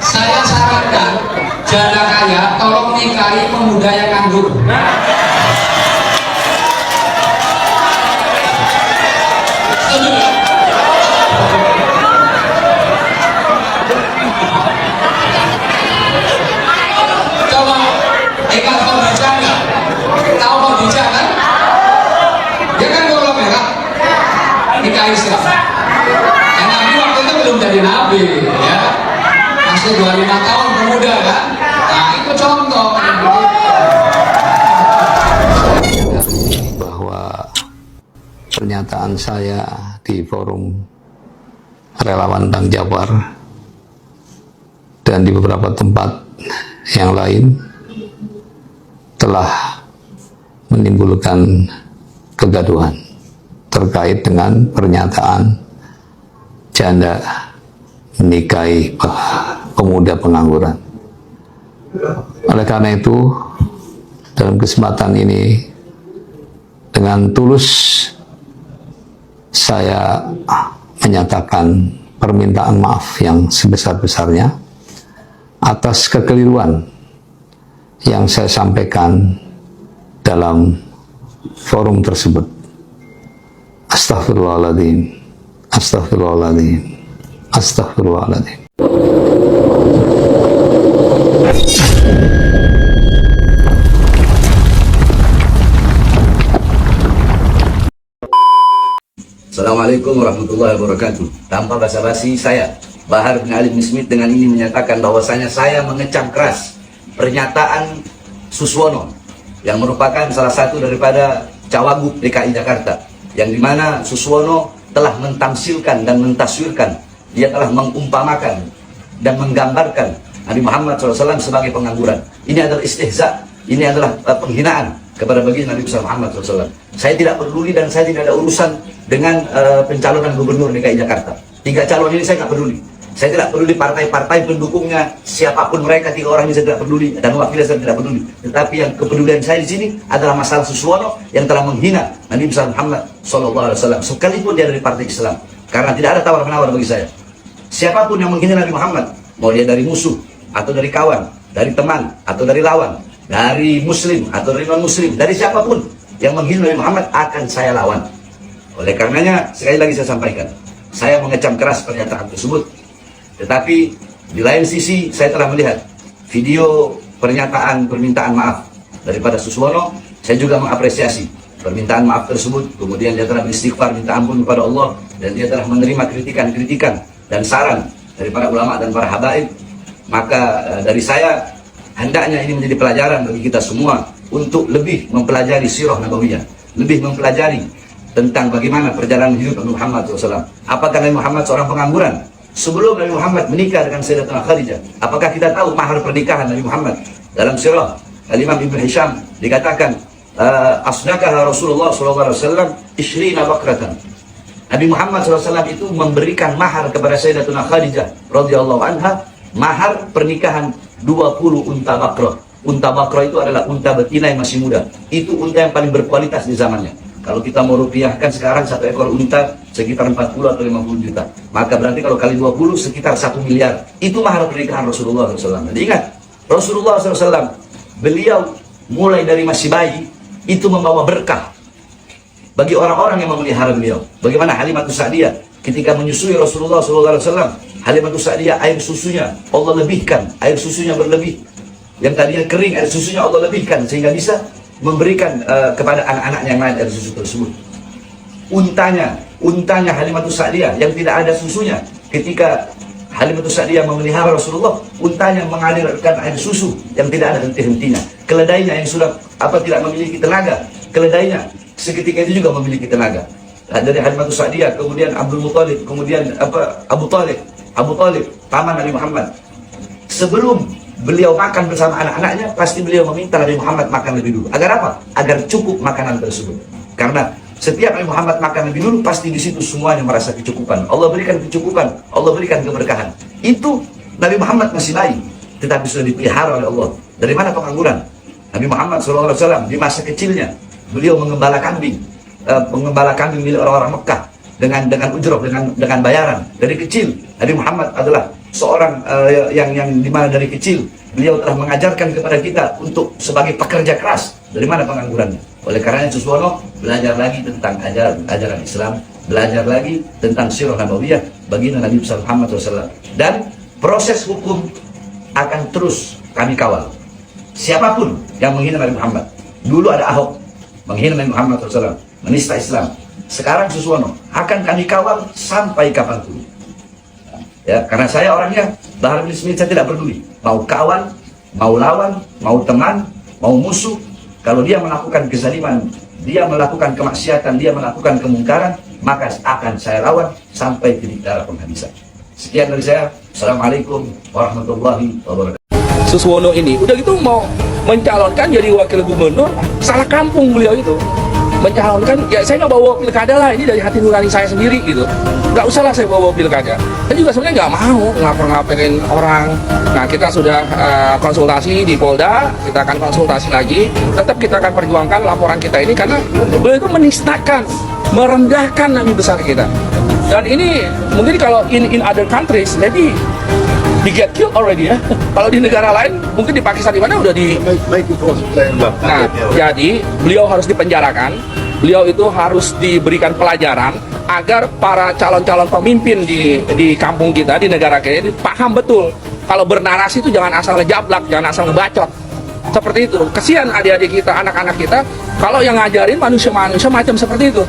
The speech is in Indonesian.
Saya sarankan janda kaya tolong nikahi pemuda yang nganggur. Setuju nggak? Coba ikat Khadijah nggak? Tahu Khadijah kan? Dia kan golong merah. Nikahi siapa? Yang Nabi waktu itu belum jadi Nabi, ya. Masih 25 tahun pemuda kan? Nah itu contoh. Bahwa pernyataan saya di forum relawan Bang Jabar dan di beberapa tempat yang lain telah menimbulkan kegaduhan terkait dengan pernyataan janda menikahi pemuda pengangguran. Oleh karena itu, dalam kesempatan ini dengan tulus saya menyatakan permintaan maaf yang sebesar-besarnya atas kekeliruan yang saya sampaikan dalam forum tersebut. Astaghfirullahaladzim, astaghfirullahaladzim, astaghfirullahaladzim. Assalamualaikum warahmatullahi wabarakatuh. Tanpa basa-basi, saya Bahar bin Ali bin Smith dengan ini menyatakan bahwasanya saya mengecam keras pernyataan Suswono yang merupakan salah satu daripada cawagup DKI Jakarta, yang dimana Suswono telah mentamsilkan dan mentaswirkan, dia telah mengumpamakan dan menggambarkan Nabi Muhammad SAW sebagai pengangguran. Ini adalah istihza, ini adalah penghinaan kepada baginda Nabi Muhammad SAW. Saya tidak peduli dan saya tidak ada urusan dengan pencalonan gubernur DKI Jakarta. 3 calon ini saya nggak peduli. Saya tidak peduli partai-partai pendukungnya, siapapun mereka, 3 orang ini saya tidak peduli, dan wakilnya saya tidak peduli. Tetapi yang kepedulian saya di sini adalah masalah Suswono yang telah menghina Nabi Muhammad SAW, sekalipun dia dari partai Islam. Karena tidak ada tawar-menawar bagi saya. Siapapun yang menghina Nabi Muhammad, mau dia dari musuh, atau dari kawan, dari teman, atau dari lawan, dari muslim, atau dari non-muslim, dari siapapun yang menghina Nabi Muhammad akan saya lawan. Oleh karenanya, sekali lagi saya sampaikan, saya mengecam keras pernyataan tersebut. Tetapi di lain sisi saya telah melihat video pernyataan permintaan maaf daripada Suswono. Saya juga mengapresiasi permintaan maaf tersebut. Kemudian dia telah beristighfar, minta ampun kepada Allah, dan dia telah menerima kritikan-kritikan dan saran dari para ulama dan para habaib. Maka dari saya, hendaknya ini menjadi pelajaran bagi kita semua untuk lebih mempelajari sirah nabawiyah, lebih mempelajari tentang bagaimana perjalanan hidup Nabi Muhammad SAW. Apakah Nabi Muhammad seorang pengangguran? Sebelum Nabi Muhammad menikah dengan Sayyidatuna Khadijah, apakah kita tahu mahar pernikahan Nabi Muhammad? Dalam sirah Al-Imam Ibn Hisham dikatakan, asnakaha Rasulullah SAW ishrina bakratan. Nabi Muhammad SAW itu memberikan mahar kepada Sayyidatuna Khadijah radhiyallahu anha, mahar pernikahan 20 unta bakrah. Unta bakrah itu adalah unta betina yang masih muda. Itu unta yang paling berkualitas di zamannya. Kalau kita mau rupiahkan sekarang, 1 ekor unta sekitar 40 atau 50 juta. Maka berarti kalau kali 20 sekitar 1 miliar. Itu mahar pernikahan Rasulullah SAW. Jadi ingat, Rasulullah SAW, beliau mulai dari masih bayi, itu membawa berkah bagi orang-orang yang memelihara beliau. Bagaimana Halimatus Sa'diyah ketika menyusui Rasulullah SAW, Halimatus Sa'diyah air susunya Allah lebihkan, air susunya berlebih. Yang tadinya kering, air susunya Allah lebihkan sehingga bisa memberikan kepada anak-anak yang lain air susu tersebut. Untanya Halimatus Sa'diyah yang tidak ada susunya, ketika Halimatus Sa'diyah memelihara Rasulullah, untanya mengalirkan air susu yang tidak ada henti-hentinya. Keledainya yang sudah tidak memiliki tenaga, keledainya seketika itu juga memiliki tenaga. Dari Halimatus Sa'diyah, kemudian Abdul Muthalib, kemudian Abu Talib, paman Nabi Muhammad. Sebelum beliau makan bersama anak-anaknya, pasti beliau meminta Nabi Muhammad makan lebih dulu. Agar apa? Agar cukup makanan tersebut. Karena setiap Nabi Muhammad makan lebih dulu, pasti di situ semuanya merasa kecukupan. Allah berikan kecukupan, Allah berikan keberkahan. Itu Nabi Muhammad masih bayi, tetapi sudah dipelihara oleh Allah. Dari mana pengangguran? Nabi Muhammad SAW di masa kecilnya, beliau mengembala kambing milik orang-orang Mekah dengan ujroh, dengan bayaran. Dari kecil Nabi Muhammad adalah seorang yang dimana dari kecil beliau telah mengajarkan kepada kita untuk sebagai pekerja keras. Dari mana penganggurannya? Oleh karenanya Suswono belajar lagi tentang ajaran Islam, belajar lagi tentang sirah nabawiyah baginda Nabi Muhammad SAW. Dan proses hukum akan terus kami kawal. Siapapun yang menghina Nabi Muhammad, dulu ada Ahok menghina Nabi Muhammad SAW, menista Islam. Sekarang Suswono akan kami kawal sampai kapanpun. Ya, karena saya orangnya Bahar bin Smith, saya tidak peduli mau kawan, mau lawan, mau teman, mau musuh. Kalau dia melakukan kezaliman, dia melakukan kemaksiatan, dia melakukan kemungkaran, maka akan saya lawan sampai titik darah penghabisan. Sekian dari saya. Assalamualaikum warahmatullahi wabarakatuh. Suswono ini udah gitu mau mencalonkan jadi wakil gubernur, salah kampung beliau itu. Mencalonkan, ya saya nggak bawa pilkada lah, ini dari hati nurani saya sendiri gitu. Nggak usah lah saya bawa pilkada. Saya juga sebenarnya nggak mau ngapa-ngapain orang. Nah, kita sudah konsultasi di Polda, kita akan konsultasi lagi. Tetap kita akan perjuangkan laporan kita ini karena beliau itu menistakan, merendahkan nabi besar kita. Dan ini mungkin kalau in other countries, maybe di get killed already ya. Kalau di negara lain, mungkin di Pakistan di mana udah di. Nah, jadi beliau harus dipenjarakan. Beliau itu harus diberikan pelajaran agar para calon-calon pemimpin di kampung kita, di negara kita ini paham betul. Kalau bernarasi itu jangan asal ngejablak, jangan asal ngebacot. Seperti itu. Kesian adik-adik kita, anak-anak kita, kalau yang ngajarin manusia-manusia macam seperti itu.